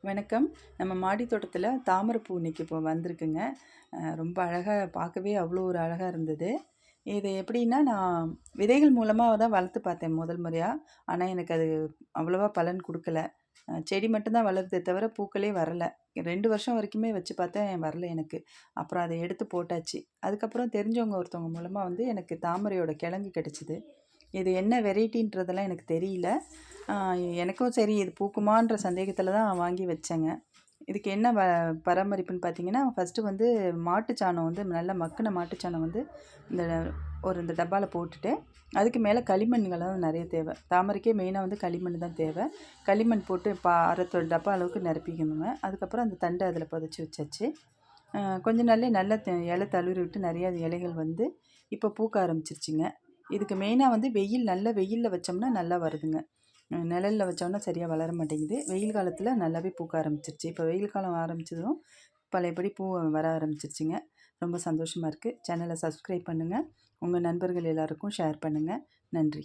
வணக்கம். நம்ம மாடி தோட்டத்தில் தாமரைப்பூ இன்னைக்கு இப்போ வந்திருக்குங்க. ரொம்ப அழகாக பார்க்கவே அவ்வளோ ஒரு அழகாக இருந்தது. இது எப்படின்னா, நான் விதைகள் மூலமாக தான் வளர்த்து பார்த்தேன் முதல் முறையாக. ஆனால் எனக்கு அது அவ்வளோவா பலன் கொடுக்கல. செடி மட்டும்தான் வளருதே தவிர பூக்களே வரல. 2 வருஷம் வரைக்குமே வச்சு பார்த்தேன், வரல எனக்கு. அப்புறம் அதை எடுத்து போட்டாச்சு. அதுக்கப்புறம் தெரிஞ்சவங்க ஒருத்தவங்க மூலமாக எனக்கு தாமரையோட கிழங்கு கிடச்சிது. இது என்ன வெரைட்டின்றதெல்லாம் எனக்கு தெரியல. எனக்கும் சரி இது பூக்குமான்ற சந்தேகத்தில் தான் வாங்கி வச்சேங்க. இதுக்கு என்ன பராமரிப்புன்னு பார்த்தீங்கன்னா, ஃபஸ்ட்டு மாட்டுச்சாணம் நல்லா மக்குன மாட்டுச்சாணம் இந்த இந்த டப்பால போட்டுட்டு, அதுக்கு மேலே களிமண்களும் நிறைய தேவை. தாமரைக்கே மெயினாக களிமண் தான் தேவை. களிமண் போட்டு அரை டப்பா அளவுக்கு நிரப்பிக்கணுங்க. அதுக்கப்புறம் அந்த தண்டை அதில் புதைச்சி வச்சாச்சு. கொஞ்ச நாள்லேயே நல்ல இலை தளிர் விட்டு நிறையா இலைகள் இப்போ பூக்க ஆரம்பிச்சிருச்சுங்க. இதுக்கு மெயினாக நல்ல வெயிலில் வச்சோம்னா நல்லா வருதுங்க. நிழல்ல வச்சோம்னா சரியாக வளர மாட்டேங்குது. வெயில் காலத்தில் நல்லாவே பூக்க ஆரம்பிச்சிருச்சு. இப்போ வெயில் காலம் ஆரம்பிச்சதும் பழையபடி பூ வர ஆரம்பிச்சிருச்சுங்க. ரொம்ப சந்தோஷமாக இருக்குது. சேனலை சப்ஸ்கிரைப் பண்ணுங்கள். உங்கள் நண்பர்கள் எல்லாருக்கும் ஷேர் பண்ணுங்கள். நன்றி.